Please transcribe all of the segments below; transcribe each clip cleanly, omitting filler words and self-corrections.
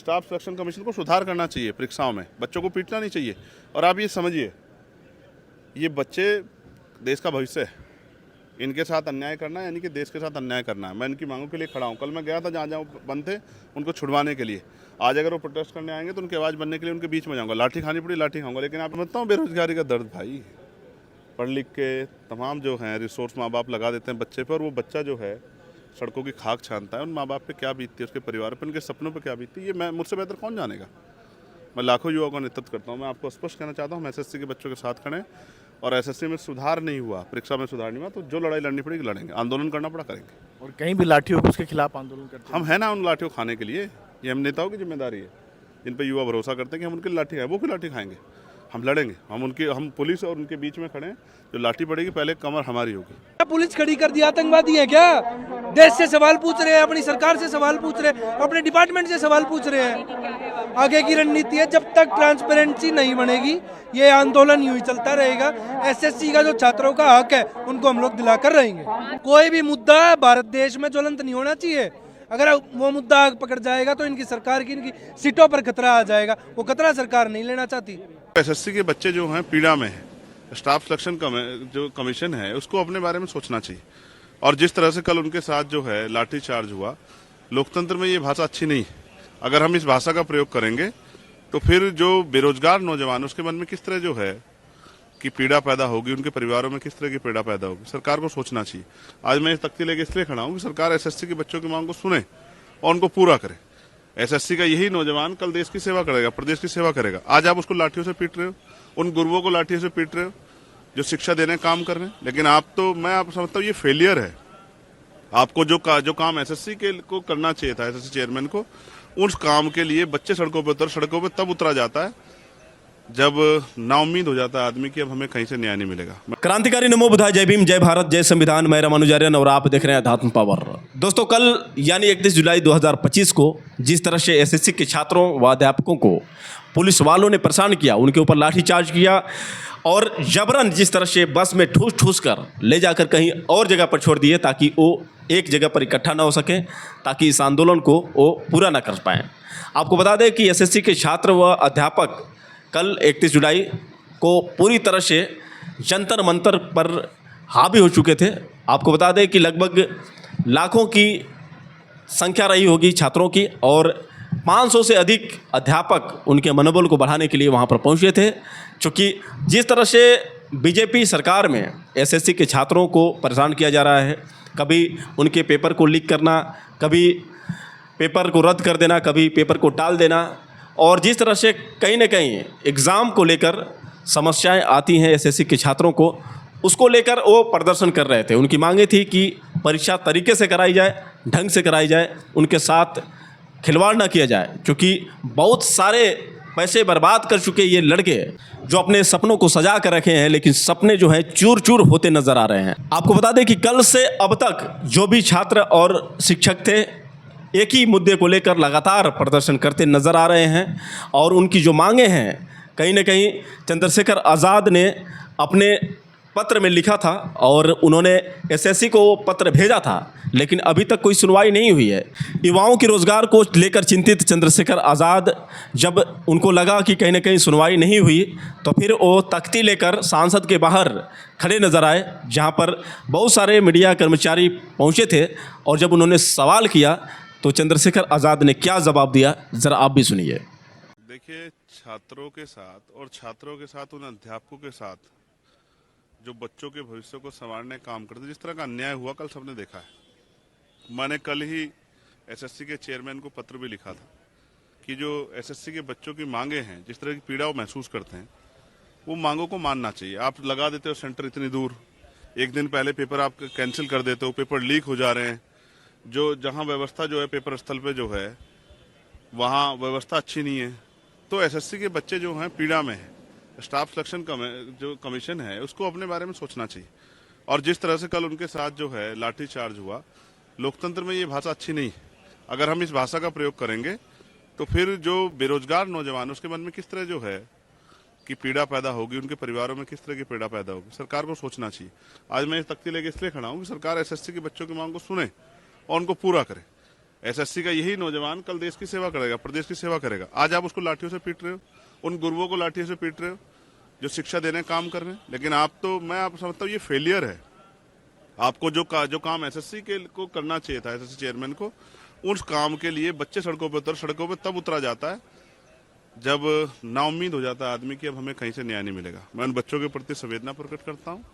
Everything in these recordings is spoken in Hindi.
स्टाफ सिलेक्शन कमीशन को सुधार करना चाहिए परीक्षाओं में, बच्चों को पीटना नहीं चाहिए। और आप ये समझिए, ये बच्चे देश का भविष्य है, इनके साथ अन्याय करना है यानी कि देश के साथ अन्याय करना है। मैं इनकी मांगों के लिए खड़ा हूँ। कल मैं गया था जहाँ जहाँ बंद थे उनको छुड़वाने के लिए। आज अगर वो प्रोटेस्ट करने आएंगे तो उनकी आवाज़ बनने के लिए उनके बीच में जाऊँगा। लाठी खानी पड़ी लाठी खाऊंगा। लेकिन आप समझता हूँ बेरोजगारी का दर्द भाई, पढ़ लिख के तमाम जो हैं रिसोर्स माँ बाप लगा देते हैं बच्चे पर, वो बच्चा जो है सड़कों की खाक छानता है। उन माँ बाप पे क्या बीतती है, उसके परिवार पे, उनके सपनों पे क्या बीतती है, ये मैं मुझसे बेहतर कौन जानेगा। मैं लाखों युवाओं का नेतृत्व करता हूँ। मैं आपको स्पष्ट कहना चाहता हूँ, हम एसएससी के बच्चों के साथ खड़े हैं। और एसएससी में सुधार नहीं हुआ, परीक्षा में सुधार नहीं हुआ, तो जो लड़ाई लड़नी पड़ेगी लड़ेंगे, आंदोलन करना पड़ा करेंगे। और कहीं भी लाठी हो उसके खिलाफ आंदोलन करते हैं। हम हैं ना उन लाठियों खाने के लिए। ये हम नेताओं की जिम्मेदारी है, जिन पर युवा भरोसा करते हैं कि हम उनकी लाठी है, वो क्यों लाठी खाएंगे। हम लड़ेंगे, हम पुलिस और उनके बीच में खड़े हैं। जो लाठी पड़ेगी पहले कमर हमारी होगी। क्या पुलिस खड़ी कर दी आतंकवादी है क्या? देश से सवाल पूछ रहे हैं, अपनी सरकार से सवाल पूछ रहे हैं, अपने डिपार्टमेंट से सवाल पूछ रहे हैं। आगे की रणनीति है, जब तक ट्रांसपेरेंसी नहीं बनेगी ये आंदोलन यूं ही चलता रहेगा। एसएससी का जो छात्रों का हक है उनको हम लोग दिलाकर रहेंगे। कोई भी मुद्दा भारत देश में ज्वलंत नहीं होना चाहिए। अगर वो मुद्दा आग पकड़ जाएगा तो इनकी सरकार की, इनकी सीटों पर खतरा आ जाएगा। वो खतरा सरकार नहीं लेना चाहती। एसएससी के बच्चे जो हैं पीड़ा में है, स्टाफ सिलेक्शन जो कमीशन है उसको अपने बारे में सोचना चाहिए। और जिस तरह से कल उनके साथ जो है लाठी चार्ज हुआ, लोकतंत्र में ये भाषा अच्छी नहीं। अगर हम इस भाषा का प्रयोग करेंगे तो फिर जो बेरोजगार नौजवान उसके मन में किस तरह जो है कि पीड़ा पैदा होगी, उनके परिवारों में किस तरह की पीड़ा पैदा होगी, सरकार को सोचना चाहिए। आज मैं इस तख्ती लेके इसलिए खड़ा हूँ कि सरकार एसएससी के बच्चों की मांग को सुने और उनको पूरा करे। एसएससी का यही नौजवान कल देश की सेवा करेगा, प्रदेश की सेवा करेगा। आज आप उसको लाठियों से पीट रहे हो, उन गुरुओं को लाठियों से पीट रहे हो जो शिक्षा देने काम कर रहे हैं। लेकिन आप तो, मैं आप समझता हूँ ये फेलियर है। आपको जो काम एसएससी के को करना चाहिए था, एसएससी चेयरमैन को, उस काम के लिए बच्चे सड़कों पर तब उतरा जाता है जब नाउम्मीद हो जाता है आदमी कि अब हमें कहीं से न्याय नहीं मिलेगा। क्रांतिकारी नमो बुद्धाय, जय भीम, जय भारत, जय संविधान। मैं रामानुजार्यन और आप देख रहे हैं अध्यात्म पावर। दोस्तों, कल यानी 31 जुलाई 2025 को जिस तरह से एसएससी के छात्रों व अध्यापकों को पुलिस वालों ने परेशान किया, उनके ऊपर लाठीचार्ज किया और जबरन जिस तरह से बस में ठूस ठूस कर ले जाकर कहीं और जगह पर छोड़ दिए ताकि वो एक जगह पर इकट्ठा ना हो सके, ताकि इस आंदोलन को वो पूरा ना कर पाएँ। आपको बता दें कि एसएससी के छात्र व अध्यापक कल 31 जुलाई को पूरी तरह से जंतर मंतर पर हावी हो चुके थे। आपको बता दें कि लगभग लाखों की संख्या रही होगी छात्रों की और 500 से अधिक अध्यापक उनके मनोबल को बढ़ाने के लिए वहां पर पहुंचे थे। क्योंकि जिस तरह से बीजेपी सरकार में एसएससी के छात्रों को परेशान किया जा रहा है, कभी उनके पेपर को लीक करना, कभी पेपर को रद्द कर देना, कभी पेपर को टाल देना, और जिस तरह से कहीं ना कहीं एग्ज़ाम को लेकर समस्याएं आती हैं एसएससी के छात्रों को, उसको लेकर वो प्रदर्शन कर रहे थे। उनकी मांगे थी कि परीक्षा तरीके से कराई जाए, ढंग से कराई जाए, उनके साथ खिलवाड़ ना किया जाए। क्योंकि बहुत सारे पैसे बर्बाद कर चुके ये लड़के जो अपने सपनों को सजा कर रखे हैं, लेकिन सपने जो हैं चूर चूर होते नज़र आ रहे हैं। आपको बता दें कि कल से अब तक जो भी छात्र और शिक्षक थे एक ही मुद्दे को लेकर लगातार प्रदर्शन करते नज़र आ रहे हैं। और उनकी जो मांगे हैं, कहीं ना कहीं चंद्रशेखर आज़ाद ने अपने पत्र में लिखा था और उन्होंने एसएससी को वो पत्र भेजा था, लेकिन अभी तक कोई सुनवाई नहीं हुई है। युवाओं के रोज़गार को लेकर चिंतित चंद्रशेखर आज़ाद, जब उनको लगा कि कहीं ना कहीं सुनवाई नहीं हुई, तो फिर वो तख्ती लेकर सांसद के बाहर खड़े नज़र आए, जहाँ पर बहुत सारे मीडिया कर्मचारी पहुँचे थे। और जब उन्होंने सवाल किया तो चंद्रशेखर आज़ाद ने क्या जवाब दिया, ज़रा आप भी सुनिए। देखिए, छात्रों के साथ और छात्रों के साथ उन अध्यापकों के साथ जो बच्चों के भविष्य को संवारने काम करते, जिस तरह का अन्याय हुआ कल सबने देखा है। मैंने कल ही एसएससी के चेयरमैन को पत्र भी लिखा था कि जो एसएससी के बच्चों की मांगे हैं, जिस तरह की पीड़ा वो महसूस करते हैं, वो मांगों को मानना चाहिए। आप लगा देते हो सेंटर इतनी दूर, एक दिन पहले पेपर आप कैंसिल कर देते हो, पेपर लीक हो जा रहे हैं। जो जहाँ व्यवस्था जो है पेपर स्थल पे जो है वहाँ व्यवस्था अच्छी नहीं है। तो एसएससी के बच्चे जो हैं पीड़ा में है, स्टाफ सिलेक्शन जो कमीशन है उसको अपने बारे में सोचना चाहिए। और जिस तरह से कल उनके साथ जो है लाठी चार्ज हुआ, लोकतंत्र में ये भाषा अच्छी नहीं। अगर हम इस भाषा का प्रयोग करेंगे तो फिर जो बेरोजगार नौजवान उसके मन में किस तरह जो है कि पीड़ा पैदा होगी, उनके परिवारों में किस तरह की पीड़ा पैदा होगी, सरकार को सोचना चाहिए। आज मैं इस तख्ती लेके इसलिए खड़ा हूँ कि सरकार एसएससी के बच्चों की मांग को सुने और उनको पूरा करे। एसएससी का यही नौजवान कल देश की सेवा करेगा, प्रदेश की सेवा करेगा। आज आप उसको लाठियों से पीट रहे हो, उन गुरुओं को लाठियों से पीट रहे हो जो शिक्षा देने का काम कर रहे हैं। लेकिन आप तो, मैं आप समझता हूँ ये फेलियर है। आपको जो काम एसएससी के को करना चाहिए था, एसएससी चेयरमैन को, उस काम के लिए बच्चे सड़कों पे तब उतरा जाता है जब नाउम्मीद हो जाता है आदमी कि अब हमें कहीं से न्याय नहीं मिलेगा। मैं उन बच्चों के प्रति संवेदना प्रकट करता हूँ,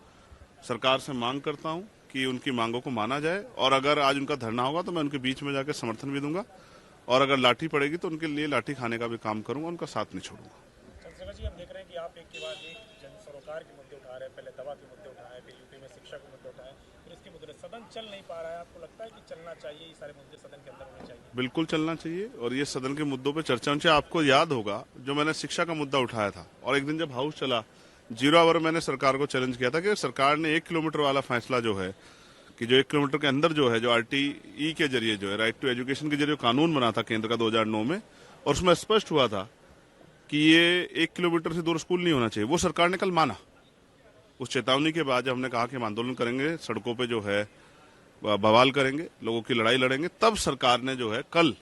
सरकार से मांग करता हूँ कि उनकी मांगों को माना जाए, और अगर आज उनका धरना होगा तो मैं उनके बीच में जाकर समर्थन भी दूंगा, और अगर लाठी पड़ेगी तो उनके लिए लाठी खाने का भी काम करूंगा, उनका साथ नहीं छोड़ूंगा। चंद्रशेखर जी, हम देख रहे हैं कि आप एक के बाद एक जन सरोकार के मुद्दे उठा रहे हैं। पहले दवा के मुद्दे उठाए, फिर यूपी में शिक्षा के मुद्दे उठाए, फिर इसके मुद्दे। सदन चल नहीं पा रहा है, आपको लगता है कि चलना चाहिए, ये सारे मुद्दे सदन के अंदर होने चाहिए? बिल्कुल चलना चाहिए, और ये सदन के मुद्दों पर चर्चा होनी चाहिए। आपको याद होगा जो मैंने शिक्षा का मुद्दा उठाया था, और एक दिन जब हाउस चला 0 आवर मैंने सरकार को चैलेंज किया था कि सरकार ने 1 किलोमीटर वाला फैसला जो है कि जो 1 किलोमीटर के अंदर जो है, जो आरटीई के जरिए जो है, राइट टू एजुकेशन के जरिए कानून बना था केंद्र का 2009 में, और उसमें स्पष्ट हुआ था कि ये 1 किलोमीटर से दूर स्कूल नहीं होना चाहिए, वो सरकार ने कल माना। उस चेतावनी के बाद जब हमने कहा कि हम आंदोलन करेंगे, सड़कों पे जो है बवाल करेंगे, लोगों की लड़ाई लड़ेंगे, तब सरकार ने जो है कल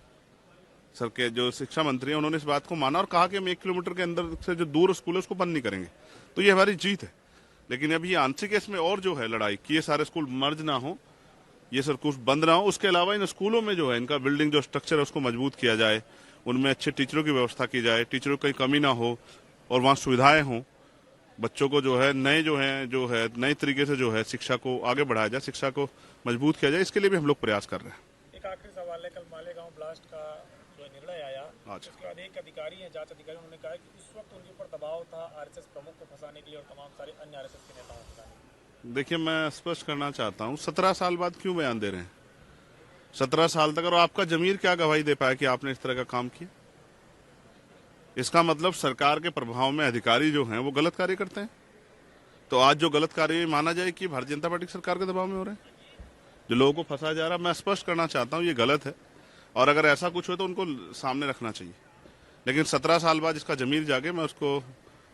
सर के जो शिक्षा मंत्री हैं उन्होंने इस बात को माना और कहा कि हम 1 किलोमीटर के अंदर से जो दूर स्कूल है उसको बंद नहीं करेंगे। तो ये हमारी जीत है। लेकिन अभी ये आंशिक इसमें और जो है लड़ाई कि ये सारे स्कूल मर्ज ना हो, ये सर कुछ बंद ना हो। उसके अलावा इन स्कूलों में जो है इनका बिल्डिंग जो स्ट्रक्चर है उसको मजबूत किया जाए, उनमें अच्छे टीचरों की व्यवस्था की जाए, टीचरों की कहीं कमी ना हो, और वहाँ सुविधाएं हों। बच्चों को जो है नए तरीके से जो है शिक्षा को आगे बढ़ाया जाए, शिक्षा को मजबूत किया जाए, इसके लिए भी हम लोग प्रयास कर रहे हैं। एक आखिरी सवाल है, कल मालेगांव ब्लास्ट का जो निर्णय आया, आज उसके बाद एक अधिकारी है, जांच अधिकारी, उन्होंने कहा कि उस वक्त उनके ऊपर दबाव था आरएसएस प्रमुख को फंसाने के लिए और तमाम सारे अन्य आरएसएस के नेताओं को फंसाने के लिए। देखिए, मैं स्पष्ट करना चाहता हूँ, 17 साल बाद क्यों बयान दे रहे हैं? 17 साल तक, और आपका जमीर क्या गवाही दे पाया कि आपने इस तरह का काम किया? इसका मतलब सरकार के प्रभाव में अधिकारी जो हैं वो गलत कार्य करते हैं। तो आज जो गलत कार्य माना जाए कि भारतीय जनता पार्टी की सरकार के दबाव में हो रहे हैं, जो लोगों को फंसाया जा रहा है, मैं स्पष्ट करना चाहता हूँ ये गलत है, और अगर ऐसा कुछ हो तो उनको सामने रखना चाहिए। लेकिन 17 साल बाद इसका जमीर जागे, मैं उसको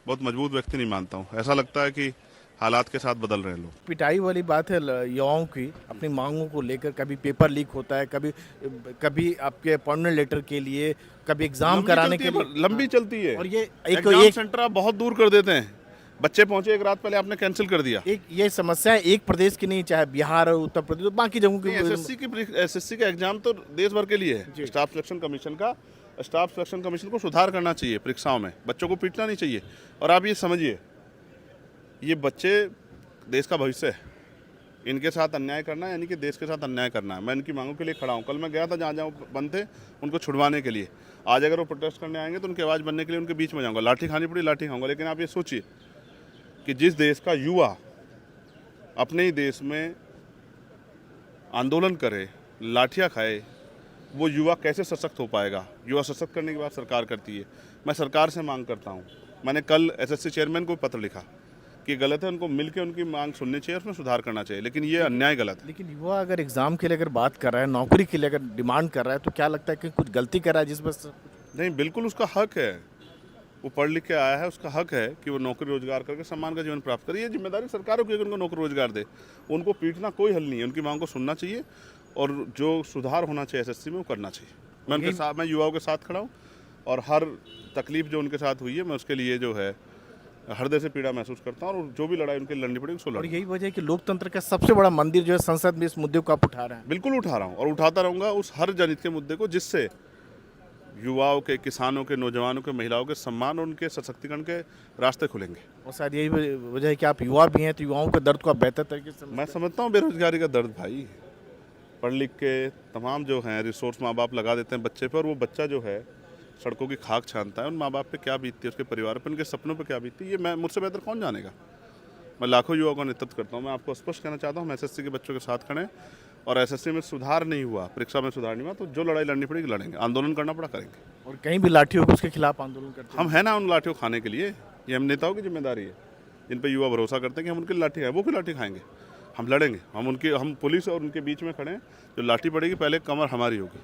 बहुत मजबूत व्यक्ति नहीं मानता हूँ। ऐसा लगता है कि हालात के साथ बदल रहे हैं लोग। पिटाई वाली बात है युवाओं की अपनी मांगों को लेकर, कभी पेपर लीक होता है, कभी आपके अपॉइंटमेंट लेटर के लिए, कभी एग्जाम कराने के लिए लंबी चलती है, और ये एक सेंटर आप बहुत दूर कर देते हैं, बच्चे पहुंचे एक रात पहले आपने कैंसिल कर दिया। ये समस्या है एक प्रदेश की नहीं, चाहे बिहार और उत्तर प्रदेश, बाकी जगहों की। एसएससी का एग्जाम तो देश भर के लिए है। स्टाफ सिलेक्शन कमीशन को सुधार करना चाहिए परीक्षाओं में, बच्चों को पीटना नहीं चाहिए। और आप ये समझिए, ये बच्चे देश का भविष्य है, इनके साथ अन्याय करना है यानी कि देश के साथ अन्याय करना है। मैं इनकी मांगों के लिए खड़ा हूँ। कल मैं गया था जहाँ बंद थे उनको छुड़वाने के लिए। आज अगर वो प्रोटेस्ट करने आएंगे तो उनकी आवाज़ बनने के लिए उनके बीच में जाऊँगा, लाठी खानी पड़ी लाठी खाऊंगा। लेकिन आप ये सोचिए कि जिस देश का युवा अपने ही देश में आंदोलन करे, लाठियाँ खाए, वो युवा कैसे सशक्त हो पाएगा? युवा सशक्त करने की बात सरकार करती है। मैं सरकार से मांग करता हूँ, मैंने कल एसएससी चेयरमैन को पत्र लिखा कि गलत है, उनको मिलकर उनकी मांग सुननी चाहिए, उसमें सुधार करना चाहिए, लेकिन ये अन्याय गलत है। लेकिन युवा अगर एग्जाम के लिए अगर बात कर रहा है, नौकरी के लिए अगर डिमांड कर रहा है, तो क्या लगता है कि कुछ गलती कर रहा है जिस बस? नहीं, बिल्कुल उसका हक है, वो पढ़ लिख के आया है, उसका हक है कि वो नौकरी रोजगार करके सम्मान का जीवन प्राप्त करे। ये जिम्मेदारी सरकारों की है कि उनको नौकरी रोजगार दे। उनको पीटना कोई हल नहीं है, उनकी मांग को सुनना चाहिए, और जो सुधार होना चाहिए एसएससी में वो करना चाहिए। मैं उनके साथ, मैं युवाओं के साथ खड़ा हूँ, और हर तकलीफ जो उनके साथ हुई है मैं उसके लिए जो है हृदय से पीड़ा महसूस करता हूँ, और जो भी लड़ाई उनके लड़नी पड़ेगी उसको और लड़ूंगा। यही वजह है कि लोकतंत्र का सबसे बड़ा मंदिर जो है संसद में, इस मुद्दे को आप उठा रहे हैं। बिल्कुल उठा रहा हूँ और उठाता रहूंगा उस हर जनहित के मुद्दे को, जिससे युवाओं के, किसानों के, नौजवानों के, महिलाओं के सम्मान और उनके सशक्तिकरण के रास्ते खुलेंगे। और शायद यही वजह है कि आप युवा भी हैं, तो युवाओं के दर्द को आप बेहतर तरीके से मैं समझता हूँ बेरोजगारी का दर्द भाई, पढ़ लिख के तमाम जो हैं रिसोर्स माँ बाप लगा देते हैं बच्चे पर, और वो बच्चा जो है सड़कों की खाक छानता है। उन माँ बाप पे क्या बीतती है, उसके परिवार पर, उनके सपनों पे क्या बीतती है, ये मैं मुझसे बेहतर कौन जानेगा। मैं लाखों युवाओं का नेतृत्व करता हूँ। मैं आपको स्पष्ट कहना चाहता हूँ, हम एसएससी के बच्चों के साथ खड़े हैं, और एसएससी में सुधार नहीं हुआ, परीक्षा में सुधार नहीं हुआ, तो जो लड़ाई लड़नी पड़ेगी लड़ेंगे, आंदोलन करना पड़ा करेंगे। और कहीं भी लाठी होगी उसके खिलाफ आंदोलन करते हैं। हम है ना उन लाठियों खाने के लिए, ये हम नेताओं की जिम्मेदारी है, जिन पर युवा भरोसा करते हैं कि हम उनकी लाठी खाएं, वो भी लाठी खाएंगे, हम लड़ेंगे। हम पुलिस और उनके बीच में खड़े हैं। जो लाठी पड़ेगी पहले कमर हमारी होगी,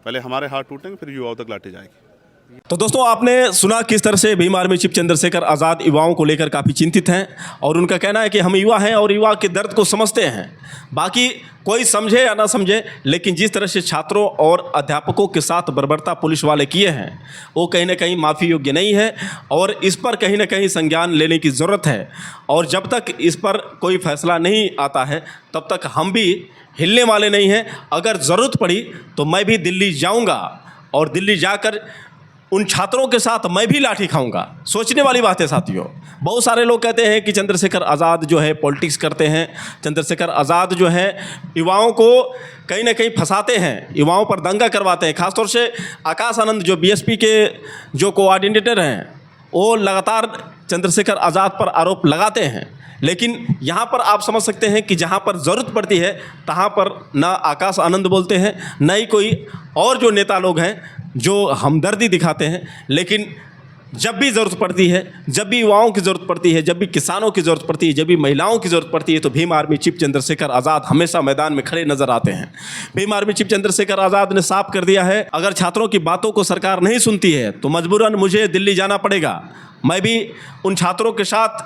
पहले हमारे हाथ टूटेंगे, फिर युवाओं तक लाठी जाएगी। तो दोस्तों आपने सुना किस तरह से भीम आर्मी चीफ चंद्रशेखर आज़ाद युवाओं को लेकर काफ़ी चिंतित हैं और उनका कहना है कि हम युवा हैं और युवा के दर्द को समझते हैं। बाकी कोई समझे या ना समझे, लेकिन जिस तरह से छात्रों और अध्यापकों के साथ बर्बरता पुलिस वाले किए हैं वो कहीं ना कहीं माफ़ी योग्य नहीं है और इस पर कहीं ना कहीं संज्ञान लेने की ज़रूरत है। और जब तक इस पर कोई फैसला नहीं आता है तब तक हम भी हिलने वाले नहीं हैं। अगर ज़रूरत पड़ी तो मैं भी दिल्ली जाऊंगा और दिल्ली जाकर उन छात्रों के साथ मैं भी लाठी खाऊंगा। सोचने वाली बात है साथियों। बहुत सारे लोग कहते हैं कि चंद्रशेखर आज़ाद जो है पॉलिटिक्स करते हैं, चंद्रशेखर आज़ाद जो है युवाओं को कहीं ना कहीं फंसाते हैं, युवाओं पर दंगा करवाते हैं। खासतौर से आकाश आनंद जो बीएसपी के जो कोऑर्डिनेटर हैं वो लगातार चंद्रशेखर आज़ाद पर आरोप लगाते हैं। लेकिन यहाँ पर आप समझ सकते हैं कि जहाँ पर ज़रूरत पड़ती है तहाँ पर ना आकाश आनंद बोलते हैं, न ही कोई और जो नेता लोग हैं जो हमदर्दी दिखाते हैं। लेकिन जब भी ज़रूरत पड़ती है, जब भी युवाओं की ज़रूरत पड़ती है, जब भी किसानों की ज़रूरत पड़ती है, जब भी महिलाओं की ज़रूरत पड़ती है तो भीम आर्मी चीफ चंद्रशेखर आज़ाद हमेशा मैदान में खड़े नज़र आते हैं। भीम आर्मी चीफ चंद्रशेखर आज़ाद ने साफ कर दिया है, अगर छात्रों की बातों को सरकार नहीं सुनती है तो मजबूरन मुझे दिल्ली जाना पड़ेगा। मैं भी उन छात्रों के साथ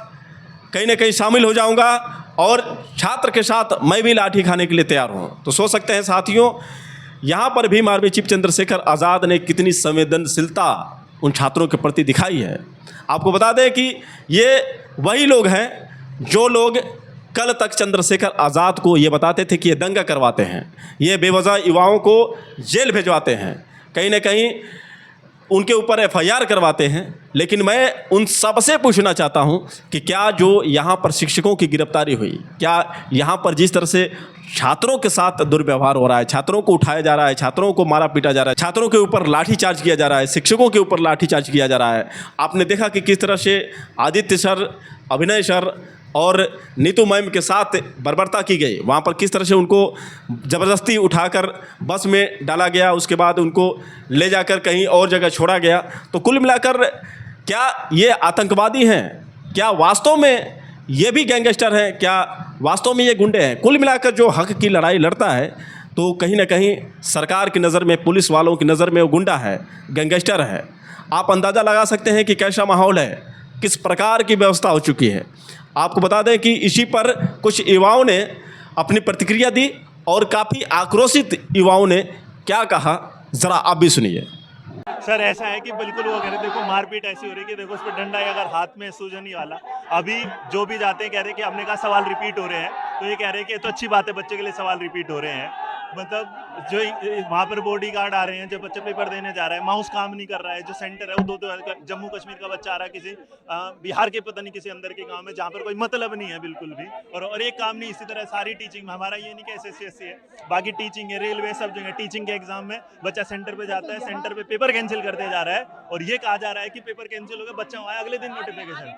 कहीं ना कहीं शामिल हो जाऊंगा और छात्र के साथ मैं भी लाठी खाने के लिए तैयार हूं। तो सोच सकते हैं साथियों, यहाँ पर भीम आर्मी चीफ चंद्रशेखर आज़ाद ने कितनी संवेदनशीलता उन छात्रों के प्रति दिखाई है। आपको बता दें कि ये वही लोग हैं जो लोग कल तक चंद्रशेखर आज़ाद को ये बताते थे कि ये दंगा करवाते हैं, ये बेवजह युवाओं को जेल भिजवाते हैं, कहीं ना कहीं उनके ऊपर एफआईआर करवाते हैं। लेकिन मैं उन सब से पूछना चाहता हूं कि क्या जो यहाँ पर शिक्षकों की गिरफ्तारी हुई, क्या यहाँ पर जिस तरह से छात्रों के साथ दुर्व्यवहार हो रहा है, छात्रों को उठाया जा रहा है, छात्रों को मारा पीटा जा रहा है, छात्रों के ऊपर लाठीचार्ज किया जा रहा है, शिक्षकों के ऊपर लाठीचार्ज किया जा रहा है। आपने देखा कि किस तरह से आदित्य सर, अभिनय सर और नीतू मैम के साथ बर्बरता की गई। वहाँ पर किस तरह से उनको ज़बरदस्ती उठाकर बस में डाला गया, उसके बाद उनको ले जाकर कहीं और जगह छोड़ा गया। तो कुल मिलाकर क्या ये आतंकवादी हैं? क्या वास्तव में ये भी गैंगस्टर हैं? क्या वास्तव में ये गुंडे हैं? कुल मिलाकर जो हक की लड़ाई लड़ता है तो कहीं ना कहीं सरकार की नज़र में, पुलिस वालों की नज़र में वो गुंडा है, गैंगस्टर है। आप अंदाज़ा लगा सकते हैं कि कैसा माहौल है, किस प्रकार की व्यवस्था हो चुकी है। आपको बता दें कि इसी पर कुछ युवाओं ने अपनी प्रतिक्रिया दी और काफ़ी आक्रोशित युवाओं ने क्या कहा, ज़रा आप भी सुनिए। सर ऐसा है कि बिल्कुल वो कह रहे देखो मारपीट ऐसी हो रही है कि देखो उस पर डंडा है, अगर हाथ में सूजन वाला। अभी जो भी जाते हैं कह रहे हैं कि हमने कहा सवाल रिपीट हो रहे हैं, तो ये कह रहे हैं कि ये तो अच्छी बात है, बच्चे के लिए सवाल रिपीट हो रहे हैं। मतलब जो वहाँ पर बॉडी गार्ड आ रहे हैं, जो बच्चे पेपर देने जा रहे हैं, माउस काम नहीं कर रहा है, जो सेंटर है वो दो जम्मू कश्मीर का बच्चा आ रहा है, किसी बिहार के पता नहीं किसी अंदर के गांव में, जहाँ पर कोई मतलब नहीं है बिल्कुल भी, और एक काम नहीं। इसी तरह सारी टीचिंग में हमारा ये नहीं कि SSC है, बाकी टीचिंग है, रेलवे, सब जगह टीचिंग के एग्जाम में बच्चा सेंटर पे जाता है, सेंटर पे पेपर कैंसिल कर दिया जा रहा है और ये कहा जा रहा है कि पेपर कैंसिल हो गया, बच्चा आया अगले दिन नोटिफिकेशन।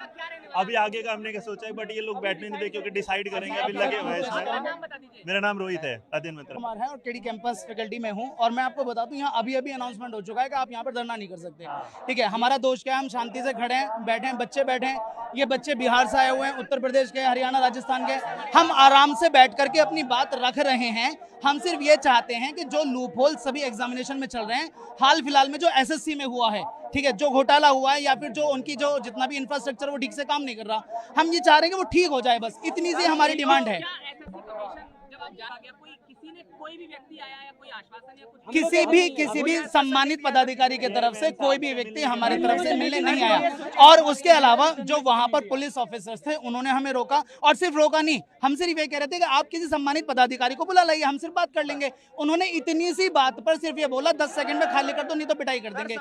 अभी आगे का हमने क्या सोचा है, बट ये लोग बैठने नहीं दे क्योंकि डिसाइड करेंगे, अभी लगे हुए हैं इसमें। मेरा नाम रोहित है, अध्ययन मित्र कुमार है और टेडी कैंपस फैकल्टी में हूं। और मैं आपको बता दूं, यहाँ अभी अनाउंसमेंट हो चुका है कि आप यहाँ पर धरना नहीं कर सकते। ठीक है, हमारा दोष क्या है, हम शांति से खड़े हैं, बैठे हैं, बच्चे बैठे हैं। ये बच्चे बिहार से आए हुए हैं, उत्तर प्रदेश के, हरियाणा, राजस्थान के। हम आराम से बैठ करके अपनी बात रख रहे हैं। हम सिर्फ ये चाहते हैं कि जो लूप होल सभी एग्जामिनेशन में चल रहे हैं, हाल फिलहाल में जो SSC में हुआ है, ठीक है, जो घोटाला हुआ है या फिर जो उनकी जो जितना भी इंफ्रास्ट्रक्चर वो ठीक से काम नहीं कर रहा, हम ये चाह रहे हैं कि वो ठीक हो जाए, बस इतनी सी हमारी डिमांड है। किसी भी सम्मानित पदाधिकारी की तरफ से कोई भी व्यक्ति हमारी तरफ से मिलने नहीं आया। और उसके अलावा जो वहां पर पुलिस ऑफिसर्स थे उन्होंने हमें रोका, और सिर्फ रोका नहीं, हम सिर्फ ये कह रहे थे कि आप किसी सम्मानित पदाधिकारी को बुला लाइए, हम सिर्फ बात कर लेंगे। उन्होंने इतनी सी बात पर सिर्फ ये बोला 10 सेकंड में खाली कर दो नहीं तो पिटाई कर देंगे।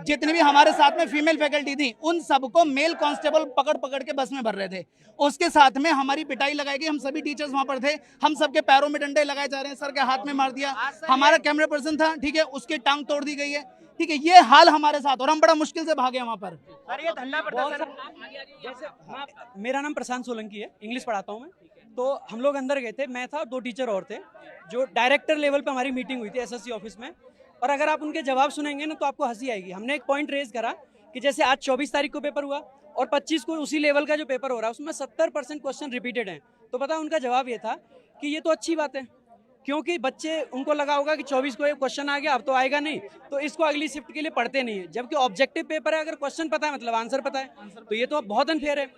जितने भी हमारे साथ में फीमेल फैकल्टी थी उन सबको मेल कांस्टेबल पकड़ पकड़ के बस में भर रहे थे। उसके साथ में हमारी पिटाई लगाई गई, हम सभी टीचर्स वहां पर थे, हम सबके पैरों में डंडे लगाए जा रहे हैं, सर के हाथ में मार दिया। हमारा कैमरा पर्सन था, ठीक है, उसकी टांग तोड़ दी गई है। ठीक है, ये हाल हमारे साथ, और हम बड़ा मुश्किल से भागे वहां पर। सर ये धरना प्रदर्शन, मेरा नाम प्रशांत सोलंकी है, इंग्लिश पढ़ाता हूँ मैं। तो हम लोग अंदर गए थे, मैं था, 2 टीचर और थे, जो डायरेक्टर लेवल पे हमारी मीटिंग हुई थी SSC ऑफिस में। और अगर आप उनके जवाब सुनेंगे ना तो आपको हंसी आएगी। हमने एक पॉइंट रेज करा कि जैसे आज 24 तारीख को पेपर हुआ और 25 को उसी लेवल का जो पेपर हो रहा है उसमें 70% क्वेश्चन रिपीटेड हैं। तो पता उनका जवाब ये था कि ये तो अच्छी बात है, क्योंकि बच्चे उनको लगा होगा कि 24 को ये क्वेश्चन आ गया, अब तो आएगा नहीं, तो इसको अगली शिफ्ट के लिए पढ़ते नहीं है। जबकि ऑब्जेक्टिव पेपर है, अगर क्वेश्चन पता है मतलब आंसर पता है, तो ये तो बहुत अनफेयर है।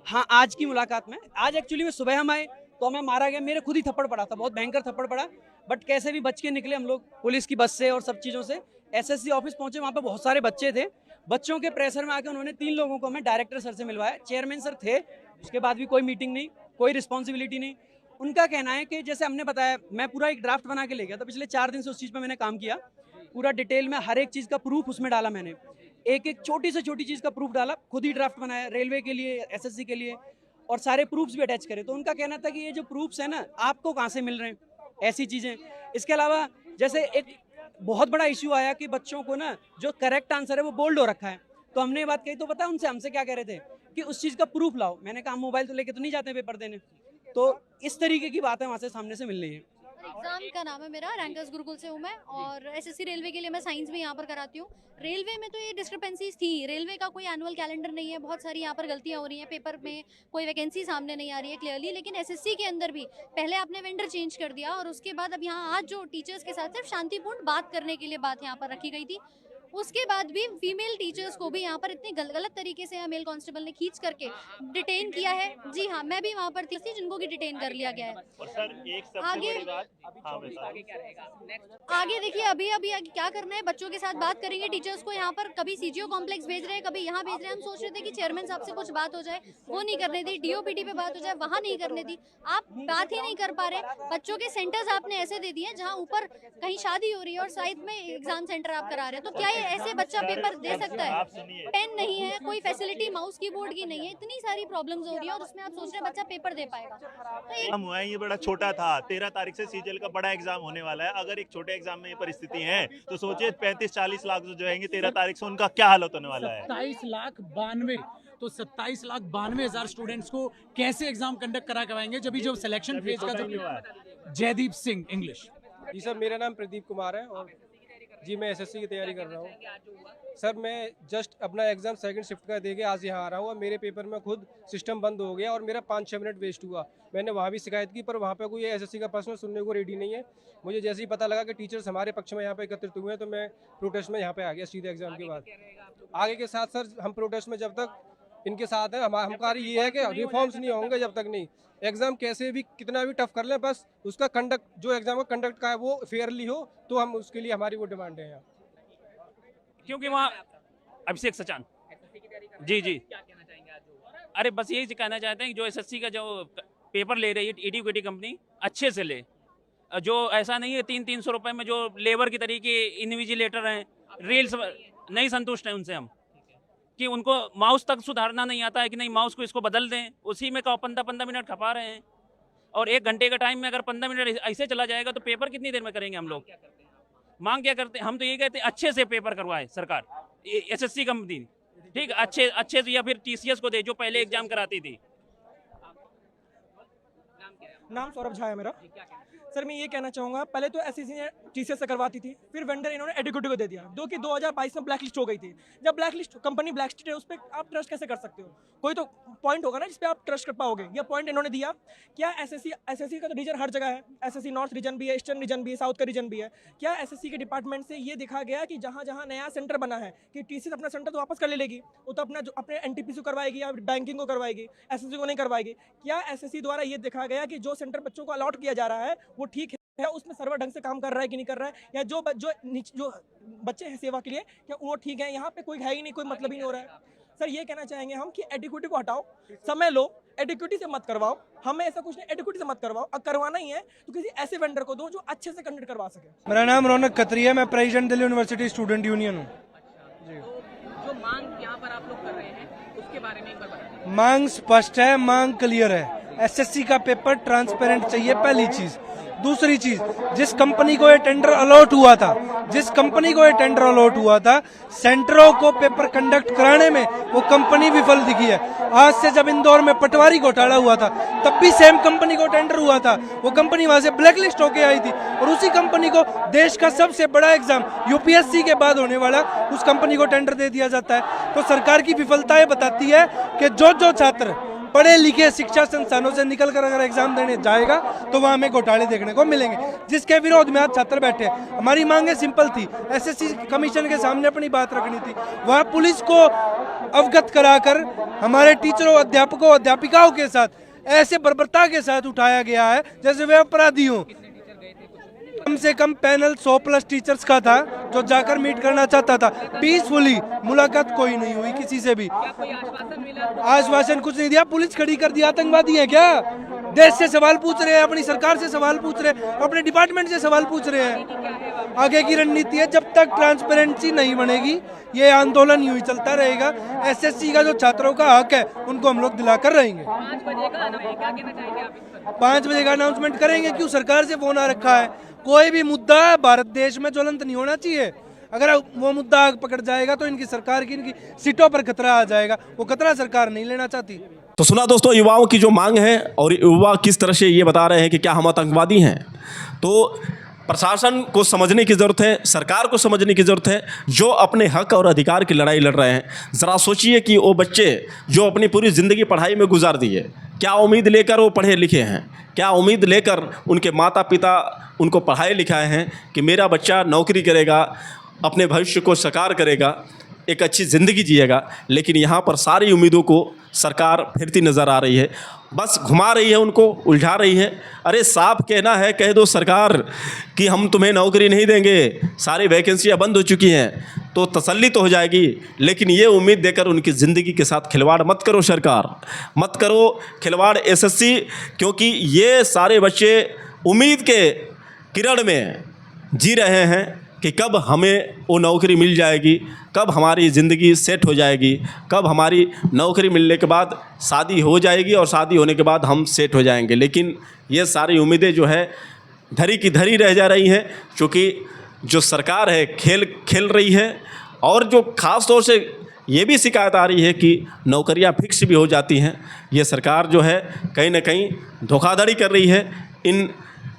हाँ, आज की मुलाकात में, आज एक्चुअली में सुबह हम आए तो हमें मारा गया, मेरे खुद ही थप्पड़ पड़ा था, बहुत भयंकर थप्पड़ पड़ा, बट कैसे भी बच के निकले हम लोग पुलिस की बस से और सब चीज़ों से। एसएससी ऑफिस पहुंचे, वहाँ पे बहुत सारे बच्चे थे, बच्चों के प्रेशर में आके उन्होंने 3 लोगों को हमें डायरेक्टर सर से मिलवाया, चेयरमैन सर थे, उसके बाद भी कोई मीटिंग नहीं, कोई रिस्पॉन्सिबिलिटी नहीं। उनका कहना है कि जैसे हमने बताया, मैं पूरा एक ड्राफ्ट बना के ले गया, तो पिछले 4 दिन से उस चीज़ पर मैंने काम किया, पूरा डिटेल में हर एक चीज़ का प्रूफ उसमें डाला मैंने, एक एक छोटी से छोटी चीज़ का प्रूफ डाला, खुद ही ड्राफ्ट बनाया रेलवे के लिए, एसएससी के लिए, और सारे प्रूफ्स भी अटैच करे। तो उनका कहना था कि ये जो प्रूफ्स है ना, आपको कहाँ से मिल रहे हैं ऐसी चीज़ें। इसके अलावा जैसे एक बहुत बड़ा इशू आया कि बच्चों को ना जो करेक्ट आंसर है वो बोल्ड हो रखा है, तो हमने ये बात कही, तो पता है उनसे हमसे क्या कह रहे थे कि उस चीज़ का प्रूफ लाओ। मैंने कहा मोबाइल तो लेके तो नहीं जाते पेपर देने, तो इस तरीके की बात है वहाँ से सामने से मिल रही है। एग्जाम का नाम है मेरा, रैंकर्स गुरुकुल से हूँ मैं, और एसएससी रेलवे के लिए मैं साइंस भी यहाँ पर कराती हूँ। रेलवे में तो ये डिस्क्रिपेंसीज थी, रेलवे का कोई एनुअल कैलेंडर नहीं है, बहुत सारी यहाँ पर गलतियाँ हो रही हैं, पेपर में कोई वैकेंसी सामने नहीं आ रही है क्लियरली। लेकिन एसएससी के अंदर भी पहले आपने वेंडर चेंज कर दिया, और उसके बाद अब यहाँ आज जो टीचर्स के साथ सिर्फ शांतिपूर्ण बात करने के लिए बात यहाँ पर रखी गई थी, उसके बाद भी फीमेल टीचर्स को भी यहाँ पर इतने गलत तरीके से मेल कांस्टेबल ने खींच करके डिटेन किया है। जी हाँ, मैं भी वहाँ पर थी जिनको की डिटेन कर लिया गया है। और सर एक सबसे आगे बड़ी बात, हाँ बताइए। आगे देखिए, अभी अभी आगे क्या करना है, बच्चों के साथ बात करेंगे, टीचर्स को यहाँ पर कभी सीजीओ कॉम्प्लेक्स भेज रहे हैं, कभी यहाँ भेज रहे हैं। हम सोच रहे थे कि चेयरमैन साहब से कुछ बात हो जाए, वो नहीं करने दी, डीओपीटी पे बात हो जाए, वहाँ नहीं करने दी। आप बात ही नहीं कर पा रहे। बच्चों के सेंटर्स आपने ऐसे दे दिए जहाँ ऊपर कहीं शादी हो रही है और साइड में एग्जाम सेंटर आप करा रहे हैं, तो क्या ये ऐसे बच्चा पेपर दे सकता है? पेन नहीं है, कोई फैसिलिटी माउस कीबोर्ड की नहीं है, इतनी सारी प्रॉब्लम्स हो रही है, और उसमें आप सोच रहे हैं बच्चा पेपर दे पाएगा। तो हम हुआ है, ये बड़ा छोटा था, 13 तारीख से सीजीएल का बड़ा एग्जाम होने वाला है। अगर एक छोटे एग्जाम में ये परिस्थिति है, तो सोचिए 35-40 लाख जो आएंगे 13 तारीख से, उनका क्या हालत होने वाला है। 27,92,000 तो 27,92,000 स्टूडेंट्स को कैसे एग्जाम कंडक्ट कराएंगे जब जो सिलेक्शन फेज का जो। जयदीप सिंह इंग्लिश। जी सर, मेरा नाम प्रदीप कुमार है, और जी मैं एसएससी की तैयारी कर रहा हूँ। सर मैं जस्ट अपना एग्ज़ाम सेकंड शिफ्ट का दे के आज यहाँ आ रहा हूँ, और मेरे पेपर में खुद सिस्टम बंद हो गया और मेरा 5-6 मिनट वेस्ट हुआ। मैंने वहाँ भी शिकायत की, पर वहाँ पे कोई एसएससी का पर्सनल सुनने को रेडी नहीं है। मुझे जैसे ही पता लगा कि टीचर्स हमारे पक्ष में यहाँ पे एकत्रित हुए हैं, तो मैं प्रोटेस्ट में यहाँ पे आ गया सीधे एग्जाम के बाद। आगे के साथ सर हम प्रोटेस्ट में जब तक इनके साथ हैं, हमारा ये है कि रिफॉर्म्स नहीं होंगे जब तक नहीं। एग्जाम कैसे भी कितना भी टफ कर लें, बस उसका कंडक्ट, जो एग्जाम का कंडक्ट का है वो फेयरली हो, तो हम उसके लिए हमारी वो डिमांड है यहाँ। क्योंकि वहाँ अभिषेक सचान जी अरे बस यही कहना चाहते हैं कि जो एसएससी का जो पेपर ले रही है एडुकेटी कंपनी, अच्छे से ले। जो ऐसा नहीं है 300-300 रुपए में जो लेबर की तरीके इन्विजिलेटर हैं, रील्स नहीं संतुष्ट हैं उनसे हम, कि उनको माउस तक सुधारना नहीं आता है कि नहीं माउस को इसको बदल दें, उसी में 15 मिनट खपा रहे हैं। और 1 घंटे का टाइम में अगर 15 मिनट ऐसे चला जाएगा तो पेपर कितनी देर में करेंगे हम लोग। मांग क्या करते हैं हम, तो ये कहते हैं अच्छे से पेपर करवाए सरकार, एसएससी कंपनी ठीक अच्छे से, या फिर टीसीएस को दे जो पहले एग्जाम कराती थी। नाम सौरभ झा है मेरा। सर मैं ये कहना चाहूँगा, पहले तो एसएससी ने टीसीएस से करवाती थी, फिर वेंडर इन्होंने एडुकेटी को दे दिया, जो कि 2022 में ब्लैक लिस्ट हो गई थी। जब black list company black list है, उस पर आप ट्रस्ट कैसे कर सकते हो? कोई तो पॉइंट होगा ना जिस पे आप ट्रस्ट कर पाओगे। ये पॉइंट इन्होंने दिया। क्या एसएससी का तो रीजन हर जगह है, एसएससी नॉर्थ रीजन भी है, ईस्टर्न रीजन भी है, साउथ का रीजन भी है। क्या एसएससी के डिपार्टमेंट से ये देखा गया कि जहाँ जहाँ नया सेंटर बना है कि टीसीएस अपना सेंटर तो वापस कर ले लेगी, वो तो अपने एनटीपीसी को करवाएगी या बैंकिंग को करवाएगी, एसएससी को नहीं करवाएगी? क्या एसएससी द्वारा ये देखा गया कि जो सेंटर बच्चों को अलॉट किया जा रहा है वो ठीक है, उसमें सर्वर ढंग से काम कर रहा है कि नहीं कर रहा है, या जो बच्चे हैं सेवा के लिए क्या वो ठीक है? यहाँ पे कोई है ही नहीं, कोई मतलब ही नहीं हो रहा है। सर ये कहना चाहेंगे हम कि एडुकेटी को हटाओ, समय लो, एडुकेटी से मत करवाओ, हमें ऐसा कुछ नहीं, एडुकेटी से मत करवाओ। अगर करवाना ही है तो किसी ऐसे वेंडर को दो जो अच्छे से कंडक्ट करवा सके। मेरा नाम रौनक खत्री है, मैं president Delhi university student union हूँ। जो मांग यहाँ पर आप लोग कर रहे हैं उसके बारे में एक बार बताइए। मांग स्पष्ट है, मांग क्लियर है। एसएससी का पेपर ट्रांसपेरेंट चाहिए, पहली चीज। दूसरी चीज, जिस कंपनी को ये टेंडर अलॉट हुआ था, सेंटरों को पेपर कंडक्ट कराने में वो कंपनी विफल दिखी है। आज से जब इंदौर में पटवारी घोटाला हुआ था, तब भी सेम कंपनी को टेंडर हुआ था, वो कंपनी वहां से ब्लैकलिस्ट होके आई थी, और उसी कंपनी को देश का सबसे बड़ा एग्जाम यूपीएससी के बाद होने वाला, उस कंपनी को टेंडर दे दिया जाता है। तो सरकार की विफलताएं बताती है कि जो छात्र पढ़े लिखे शिक्षा संस्थानों से निकल कर अगर एग्जाम देने जाएगा तो वहाँ हमें घोटाले देखने को मिलेंगे, जिसके विरोध में आज छात्र बैठे हैं। हमारी मांगे सिंपल थी, एसएससी कमीशन के सामने अपनी बात रखनी थी, वहाँ पुलिस को अवगत कराकर हमारे टीचरों, अध्यापकों, अध्यापिकाओं के साथ ऐसे बर्बरता के साथ उठाया गया है जैसे वे अपराधी हों। कम से कम पैनल 100+ टीचर्स का था जो जाकर मीट करना चाहता था। पीसफुली मुलाकात कोई नहीं हुई किसी से भी, आश्वासन कुछ नहीं दिया। पुलिस खड़ी कर दी, आतंकवादी है क्या? देश से सवाल पूछ रहे हैं, अपनी सरकार से सवाल पूछ रहे हैं, अपने डिपार्टमेंट से सवाल पूछ रहे हैं। आगे की रणनीति है, जब तक ट्रांसपेरेंसी नहीं बनेगी ये आंदोलन यूं ही चलता रहेगा। एसएससी का जो छात्रों का हक है उनको हम लोग दिलाकर रहेंगे। 5 बजे का अनाउंसमेंट करेंगे। क्यों? सरकार से फोन आ रखा है। कोई भी मुद्दा भारत देश में ज्वलंत नहीं होना चाहिए। अगर वो मुद्दा आग पकड़ जाएगा तो इनकी सरकार की, इनकी सीटों पर खतरा आ जाएगा। वो खतरा सरकार नहीं लेना चाहती। तो सुना दोस्तों युवाओं की जो मांग है, और युवा किस तरह से ये बता रहे हैं कि क्या हम आतंकवादी हैं। तो प्रशासन को समझने की ज़रूरत है, सरकार को समझने की ज़रूरत है, जो अपने हक और अधिकार की लड़ाई लड़ रहे हैं। ज़रा सोचिए कि वो बच्चे जो अपनी पूरी ज़िंदगी पढ़ाई में गुजार दी है, क्या उम्मीद लेकर वो पढ़े लिखे हैं, क्या उम्मीद लेकर उनके माता पिता उनको पढ़ाए लिखाए हैं कि मेरा बच्चा नौकरी करेगा, अपने भविष्य को साकार करेगा, एक अच्छी ज़िंदगी जिएगा। लेकिन यहाँ पर सारी उम्मीदों को सरकार फिरती नज़र आ रही है, बस घुमा रही है, उनको उलझा रही है। अरे साफ कहना है, कह दो सरकार कि हम तुम्हें नौकरी नहीं देंगे, सारी वैकेंसियाँ बंद हो चुकी हैं, तो तसल्ली तो हो जाएगी। लेकिन ये उम्मीद देकर उनकी ज़िंदगी के साथ खिलवाड़ मत करो सरकार, मत करो खिलवाड़ एसएससी, क्योंकि ये सारे बच्चे उम्मीद के किरण में जी रहे हैं कि कब हमें वो नौकरी मिल जाएगी, कब हमारी ज़िंदगी सेट हो जाएगी, कब हमारी नौकरी मिलने के बाद शादी हो जाएगी और शादी होने के बाद हम सेट हो जाएंगे। लेकिन ये सारी उम्मीदें जो है धरी की धरी रह जा रही हैं, क्योंकि जो सरकार है खेल रही है। और जो ख़ास तौर से ये भी शिकायत आ रही है कि नौकरियां फिक्स भी हो जाती हैं। ये सरकार जो है कहीं ना कहीं धोखाधड़ी कर रही है, इन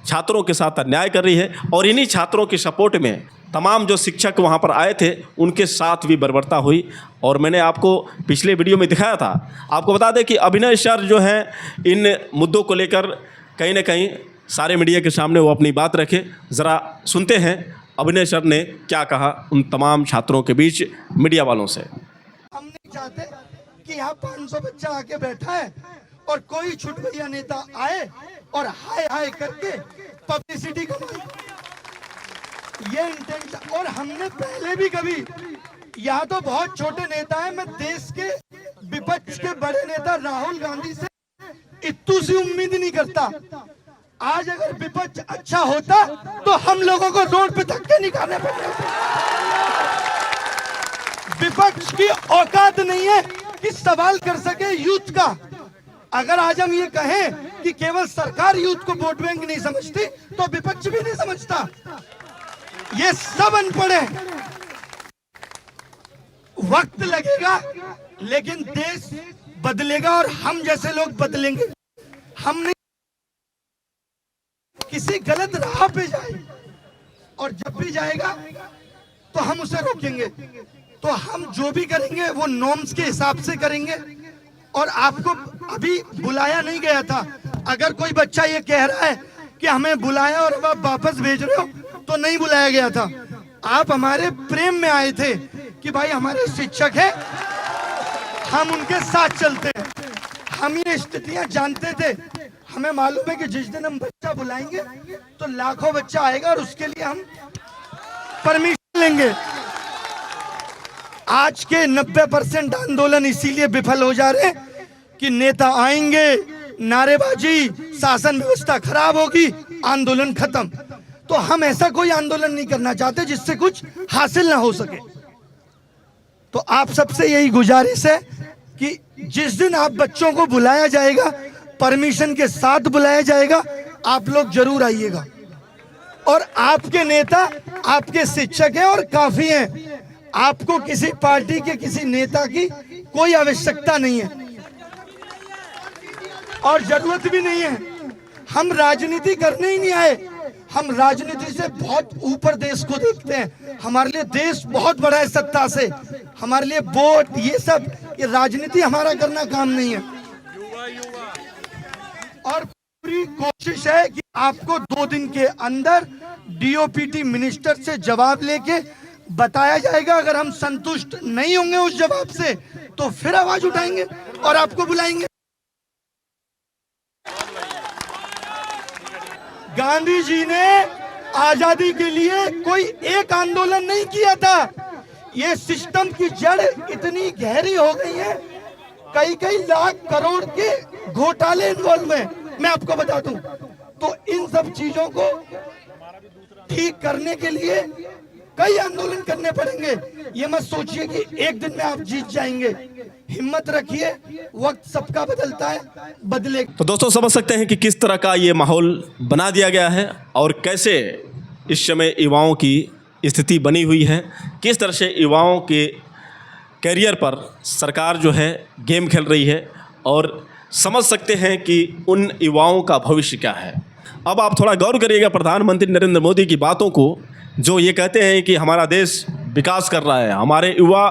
छात्रों के साथ अन्याय कर रही है। और इन्हीं छात्रों के सपोर्ट में तमाम जो शिक्षक वहाँ पर आए थे उनके साथ भी बर्बरता हुई। और मैंने आपको पिछले वीडियो में दिखाया था। आपको बता दें कि अभिनय सर जो हैं इन मुद्दों को लेकर कहीं ना कहीं सारे मीडिया के सामने वो अपनी बात रखे। ज़रा सुनते हैं अभिनय सर ने क्या कहा उन तमाम छात्रों के बीच मीडिया वालों से। हम नहीं चाहते कि यहाँ 500 बच्चा आके बैठा है और कोई छुटभैया नेता आए और हाय हाय करके पब्लिसिटी कमाए, ये इंटेंट। और हमने पहले भी कभी, यहाँ तो बहुत छोटे नेता हैं, मैं देश के विपक्ष के बड़े नेता राहुल गांधी से इतनी सी उम्मीद नहीं करता। आज अगर विपक्ष अच्छा होता तो हम लोगों को रोड पे धक्के निकालने पड़ते। विपक्ष की औकात नहीं है कि सवाल कर सके यूथ का। अगर आज हम ये कहें कि केवल सरकार यूथ को वोट बैंक नहीं समझती तो विपक्ष भी नहीं समझता। ये सब अनपढ़ है। वक्त लगेगा लेकिन देश बदलेगा और हम जैसे लोग बदलेंगे। हम नहीं किसी गलत राह पे जाए, और जब भी जाएगा तो हम उसे रोकेंगे। तो हम जो भी करेंगे वो नॉर्म्स के हिसाब से करेंगे। और आपको अभी बुलाया नहीं गया था। अगर कोई बच्चा ये कह रहा है कि हमें बुलाया और अब आप वापस भेज रहे हो, तो नहीं बुलाया गया था। आप हमारे प्रेम में आए थे कि भाई हमारे शिक्षक हैं, हम उनके साथ चलते हैं। हम ये स्थितियां जानते थे। हमें मालूम है कि जिस दिन हम बच्चा बुलाएंगे तो लाखों बच्चा आएगा और उसके लिए हम परमिशन लेंगे। आज के 90% आंदोलन इसीलिए विफल हो जा रहे हैं कि नेता आएंगे, नारेबाजी, शासन व्यवस्था खराब होगी, आंदोलन खत्म। तो हम ऐसा कोई आंदोलन नहीं करना चाहते जिससे कुछ हासिल ना हो सके। तो आप सबसे यही गुजारिश है कि जिस दिन आप बच्चों को बुलाया जाएगा, परमिशन के साथ बुलाया जाएगा, आप लोग जरूर आइएगा। और आपके नेता आपके शिक्षक हैं और काफी हैं। आपको किसी पार्टी के किसी नेता की कोई आवश्यकता नहीं है और जरूरत भी नहीं है। हम राजनीति करने ही नहीं आए। हम राजनीति से बहुत ऊपर देश को देखते हैं। हमारे लिए देश बहुत बड़ा है सत्ता से। हमारे लिए वोट, ये सब, ये राजनीति हमारा करना काम नहीं है। और पूरी कोशिश है कि आपको 2 दिन के अंदर डीओपीटी मिनिस्टर से जवाब लेके बताया जाएगा। अगर हम संतुष्ट नहीं होंगे उस जवाब से तो फिर आवाज उठाएंगे और आपको बुलाएंगे। गांधी जी ने आजादी के लिए कोई एक आंदोलन नहीं किया था। ये सिस्टम की जड़ इतनी गहरी हो गई है, कई लाख करोड़ के घोटाले इन्वॉल्व हैं, मैं आपको बता दूं। तो इन सब चीजों को ठीक करने के लिए कई आंदोलन करने पड़ेंगे। ये मत सोचिए कि एक दिन में आप जीत जाएंगे। हिम्मत रखिए, वक्त सबका बदलता है, बदले। तो दोस्तों समझ सकते हैं कि किस तरह का ये माहौल बना दिया गया है और कैसे इस समय युवाओं की स्थिति बनी हुई है, किस तरह से युवाओं के कैरियर पर सरकार जो है गेम खेल रही है और समझ सकते हैं कि उन युवाओं का भविष्य क्या है। अब आप थोड़ा गौर करिएगा प्रधानमंत्री नरेंद्र मोदी की बातों को, जो ये कहते हैं कि हमारा देश विकास कर रहा है, हमारे युवा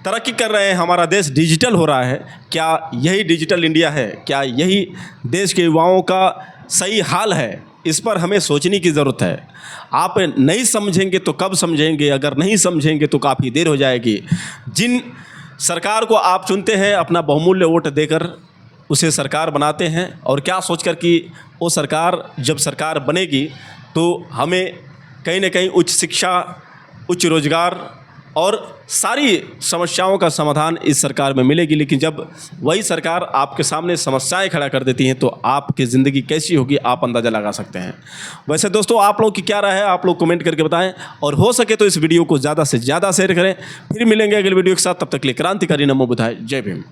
तरक्की कर रहे हैं, हमारा देश डिजिटल हो रहा है। क्या यही डिजिटल इंडिया है? क्या यही देश के युवाओं का सही हाल है? इस पर हमें सोचने की ज़रूरत है। आप नहीं समझेंगे तो कब समझेंगे? अगर नहीं समझेंगे तो काफ़ी देर हो जाएगी। जिन सरकार को आप चुनते हैं, अपना बहुमूल्य वोट देकर उसे सरकार बनाते हैं और क्या सोचकर कि वो सरकार जब सरकार बनेगी तो हमें कहीं ना कहीं उच्च शिक्षा, उच्च रोजगार और सारी समस्याओं का समाधान इस सरकार में मिलेगी। लेकिन जब वही सरकार आपके सामने समस्याएं खड़ा कर देती हैं तो आपकी ज़िंदगी कैसी होगी आप अंदाज़ा लगा सकते हैं। वैसे दोस्तों आप लोग की क्या राय है, आप लोग कमेंट करके बताएं और हो सके तो इस वीडियो को ज़्यादा से ज़्यादा शेयर करें। फिर मिलेंगे अगले वीडियो के साथ, तब तक के लिए क्रांतिकारी नमो बुद्धाय, जय भीम।